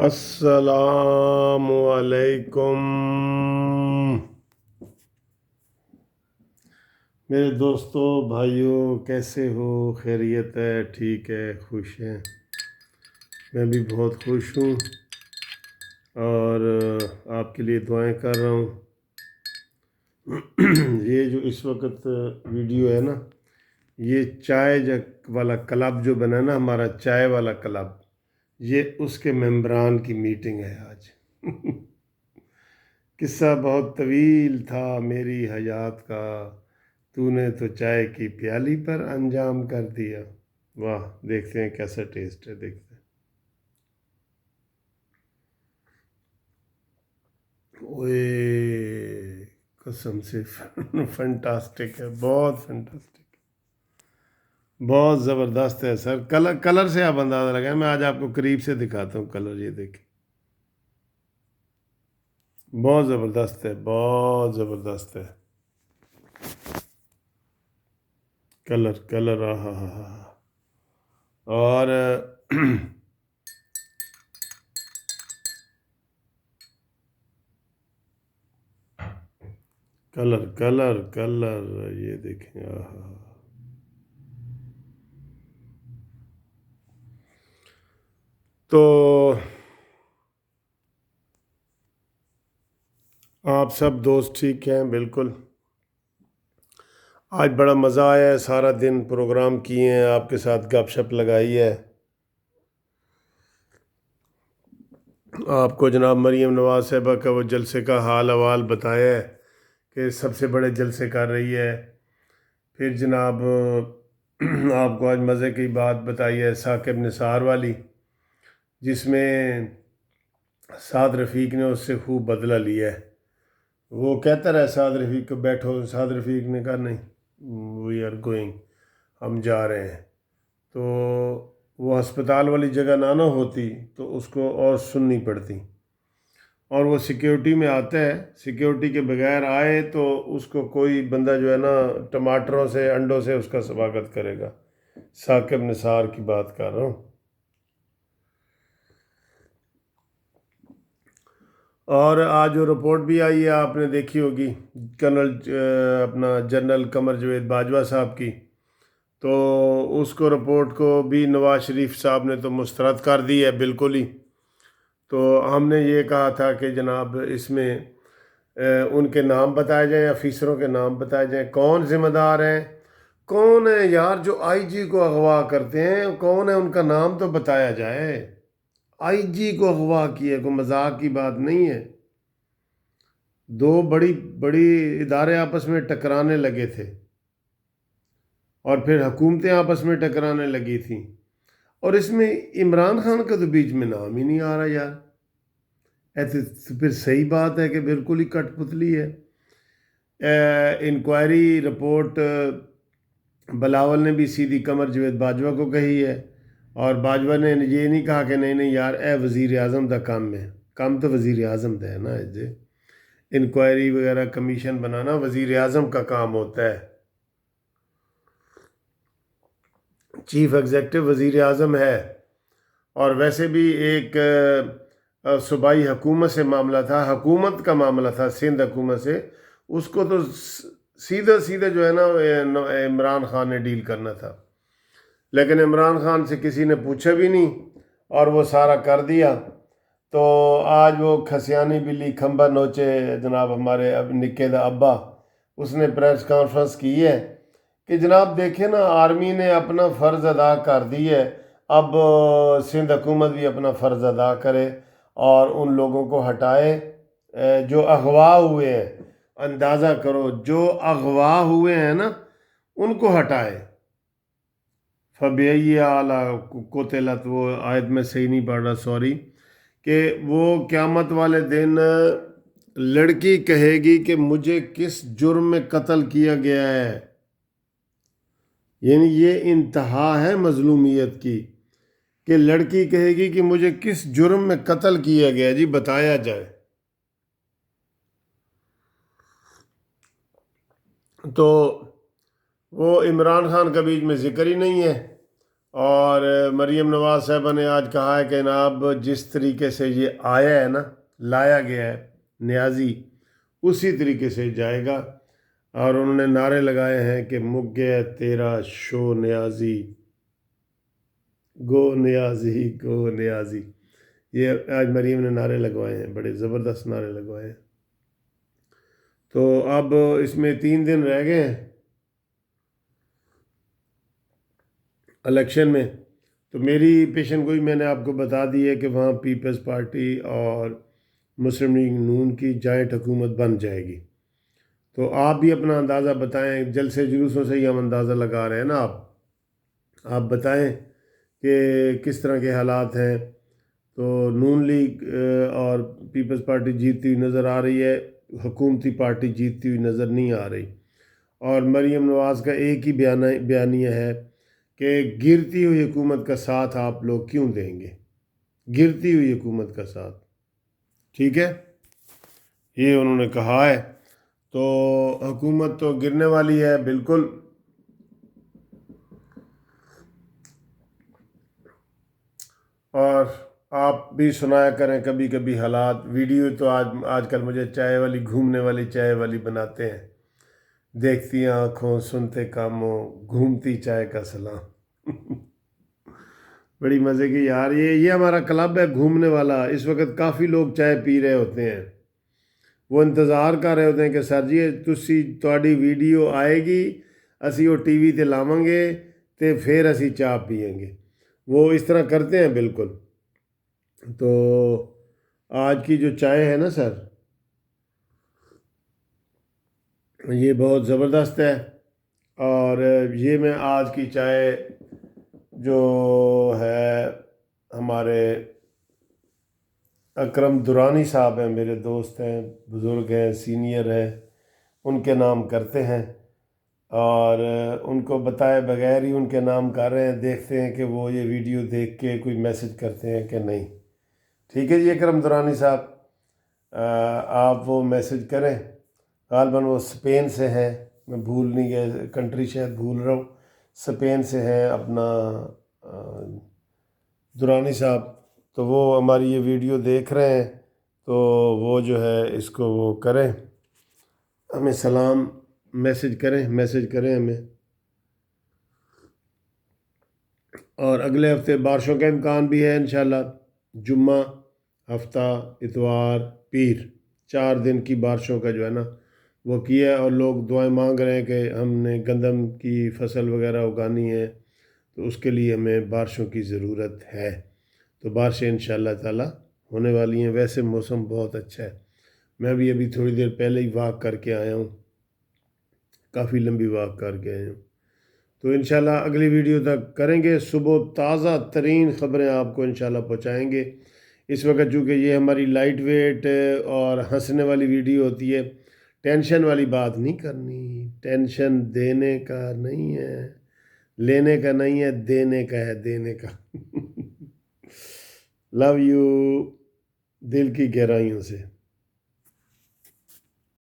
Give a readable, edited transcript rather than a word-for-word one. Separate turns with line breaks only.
السلام علیکم میرے دوستو بھائیوں، کیسے ہو؟ خیریت ہے؟ ٹھیک ہے؟ خوش ہیں؟ میں بھی بہت خوش ہوں اور آپ کے لیے دعائیں کر رہا ہوں۔ یہ جو اس وقت ویڈیو ہے نا، یہ چائے والا کلب جو بنا نا، ہمارا چائے والا کلب، یہ اس کے ممبران کی میٹنگ ہے آج۔ قصہ بہت طویل تھا میری حیات کا، تو نے تو چائے کی پیالی پر انجام کر دیا۔ واہ، دیکھتے ہیں کیسا ٹیسٹ ہے، دیکھتے ہیں۔ اوئے قسم سے فنٹاسٹک ہے، بہت فنٹاسٹک، بہت زبردست ہے سر۔ کلر سے آپ اندازہ لگائیں، میں آج آپ کو قریب سے دکھاتا ہوں کلر، یہ دیکھیں، بہت زبردست ہے، بہت زبردست ہے کلر اور کلر یہ دیکھیں، تو آپ سب دوست ٹھیک ہیں؟ بالکل۔ آج بڑا مزہ آیا ہے، سارا دن پروگرام کیے ہیں، آپ کے ساتھ گپ شپ لگائی ہے۔ آپ کو جناب مریم نواز صاحبہ کا وہ جلسے کا حال احوال بتایا ہے کہ سب سے بڑے جلسے کر رہی ہے۔ پھر جناب آپ کو آج مزے کی بات بتائی ہے ثاقب نثار والی، جس میں سعد رفیق نے اس سے خوب بدلہ لیا ہے۔ وہ کہتا رہا سعد رفیق کو بیٹھو، سعد رفیق نے کہا نہیں، وی آر گوئنگ، ہم جا رہے ہیں۔ تو وہ ہسپتال والی جگہ نہ ہوتی تو اس کو اور سننی پڑتی، اور وہ سیکیورٹی میں آتا ہے، سیکیورٹی کے بغیر آئے تو اس کو کوئی بندہ جو ہے نا ٹماٹروں سے انڈوں سے اس کا سواگت کرے گا۔ ثاقب نثار کی بات کر رہا ہوں۔ اور آج جو رپورٹ بھی آئی ہے آپ نے دیکھی ہوگی، جنرل قمر جاوید باجوہ صاحب کی، تو اس کو رپورٹ کو بھی نواز شریف صاحب نے تو مسترد کر دی ہے بالکل ہی۔ تو ہم نے یہ کہا تھا کہ جناب اس میں ان کے نام بتائے جائیں، افیسروں کے نام بتائے جائیں، کون ذمہ دار ہیں، کون ہے یار جو آئی جی کو اغوا کرتے ہیں، کون ہے ان کا نام تو بتایا جائے۔ آئی جی کو اغوا کیا، کوئی مذاق کی بات نہیں ہے۔ دو بڑی ادارے آپس میں ٹکرانے لگے تھے، اور پھر حکومتیں آپس میں ٹکرانے لگی تھیں، اور اس میں عمران خان کا تو بیچ میں نام ہی نہیں آ رہا یار۔ ایسے تو پھر صحیح بات ہے کہ بالکل ہی کٹ پتلی ہے۔ انکوائری رپورٹ بلاول نے بھی سیدھی قمر جاوید باجوہ کو کہی ہے، اور باجوہ نے یہ نہیں کہا کہ نہیں یار اے وزیر اعظم دا کام ہے، کام تو وزیر اعظم دا ہے نا۔ انکوائری وغیرہ کمیشن بنانا وزیر اعظم کا کام ہوتا ہے، چیف ایگزیکٹو وزیر اعظم ہے۔ اور ویسے بھی ایک صوبائی حکومت سے معاملہ تھا، حکومت کا معاملہ تھا، سندھ حکومت سے، اس کو تو سیدھا جو ہے نا عمران خان نے ڈیل کرنا تھا، لیکن عمران خان سے کسی نے پوچھا بھی نہیں اور وہ سارا کر دیا۔ تو آج وہ کھسیانی بلی کھمبا نوچے جناب ہمارے اب نکے دا ابا، اس نے پریس کانفرنس کی ہے کہ جناب دیکھیں نا، آرمی نے اپنا فرض ادا کر دی ہے، اب سندھ حکومت بھی اپنا فرض ادا کرے اور ان لوگوں کو ہٹائے جو اغوا ہوئے ہیں۔ اندازہ کرو، جو اغوا ہوئے ہیں نا ان کو ہٹائے۔ فَبِأَيِّ آلَاءِ قُتِلَتْ، وہ آیت میں صحیح نہیں پڑھ رہا، سوری، کہ وہ قیامت والے دن لڑکی کہے گی کہ مجھے کس جرم میں قتل کیا گیا ہے۔ یعنی یہ انتہا ہے مظلومیت کی کہ لڑکی کہے گی کہ مجھے کس جرم میں قتل کیا گیا، جی بتایا جائے۔ تو وہ عمران خان کا بیچ میں ذکر ہی نہیں ہے، اور مریم نواز صاحبہ نے آج کہا ہے کہ جناب جس طریقے سے یہ آیا ہے نا، لایا گیا ہے نیازی، اسی طریقے سے جائے گا، اور انہوں نے نعرے لگائے ہیں کہ مک گیا تیرا شو نیازی، گو نیازی گو نیازی۔ یہ آج مریم نے نعرے لگوائے ہیں، بڑے زبردست نعرے لگوائے ہیں۔ تو اب اس میں 3 دن رہ گئے ہیں الیکشن میں، تو میری پیشن گوئی میں نے آپ کو بتا دی ہے کہ وہاں پیپلز پارٹی اور مسلم لیگ نون کی جوائنٹ حکومت بن جائے گی۔ تو آپ بھی اپنا اندازہ بتائیں، جلسے جلوسوں سے ہی ہم اندازہ لگا رہے ہیں نا، آپ بتائیں کہ کس طرح کے حالات ہیں۔ تو نون لیگ اور پیپلز پارٹی جیتتی ہوئی نظر آ رہی ہے، حکومتی پارٹی جیتتی ہوئی نظر نہیں آ رہی، اور مریم نواز کا ایک ہی بیانیہ ہے کہ گرتی ہوئی حکومت کا ساتھ آپ لوگ کیوں دیں گے، گرتی ہوئی حکومت کا ساتھ، ٹھیک ہے، یہ انہوں نے کہا ہے۔ تو حکومت تو گرنے والی ہے بالکل، اور آپ بھی سنایا کریں کبھی کبھی حالات۔ ویڈیو تو آج کل مجھے چائے والی، گھومنے والی چائے والی بناتے ہیں، دیکھتی آنکھوں سنتے کاموں، گھومتی چائے کا سلام۔ بڑی مزے کی یار، یہ ہمارا کلب ہے گھومنے والا، اس وقت کافی لوگ چائے پی رہے ہوتے ہیں، وہ انتظار کر رہے ہوتے ہیں کہ سر جی تہاڈی ویڈیو آئے گی، اسی وہ ٹی وی تے لاواں گے تے پھر اسی چائے پیئیں گے، وہ اس طرح کرتے ہیں بالکل۔ تو آج کی جو چائے ہے نا سر، یہ بہت زبردست ہے، اور یہ میں آج کی چائے جو ہے، ہمارے اکرم درانی صاحب ہیں، میرے دوست ہیں، بزرگ ہیں، سینئر ہیں، ان کے نام کرتے ہیں، اور ان کو بتائے بغیر ہی ان کے نام کر رہے ہیں، دیکھتے ہیں کہ وہ یہ ویڈیو دیکھ کے کوئی میسج کرتے ہیں کہ نہیں۔ ٹھیک ہے جی اکرم درانی صاحب، آپ وہ میسج کریں، غالباً وہ اسپین سے ہیں، میں بھول نہیں گیا کنٹری، شاید بھول رہا ہوں، اسپین سے ہیں اپنا درانی صاحب، تو وہ ہماری یہ ویڈیو دیکھ رہے ہیں، تو وہ جو ہے اس کو وہ کریں، ہمیں سلام میسج کریں ہمیں۔ اور اگلے ہفتے بارشوں کا امکان بھی ہے انشاءاللہ، جمعہ، ہفتہ، اتوار، پیر، 4 دن کی بارشوں کا جو ہے نا وہ کیا ہے، اور لوگ دعائیں مانگ رہے ہیں کہ ہم نے گندم کی فصل وغیرہ اگانی ہے، تو اس کے لیے ہمیں بارشوں کی ضرورت ہے، تو بارشیں انشاءاللہ تعالی ہونے والی ہیں۔ ویسے موسم بہت اچھا ہے، میں بھی ابھی تھوڑی دیر پہلے ہی واک کر کے آیا ہوں، کافی لمبی واک کر کے آیا ہوں۔ تو انشاءاللہ اگلی ویڈیو تک کریں گے، صبح تازہ ترین خبریں آپ کو انشاءاللہ پہنچائیں گے۔ اس وقت چونکہ یہ ہماری لائٹ ویٹ اور ہنسنے والی ویڈیو ہوتی ہے، ٹینشن والی بات نہیں کرنی، ٹینشن دینے کا نہیں ہے، لینے کا نہیں ہے، دینے کا ہے، دینے کا۔ لو یو دل کی گہرائیوں سے۔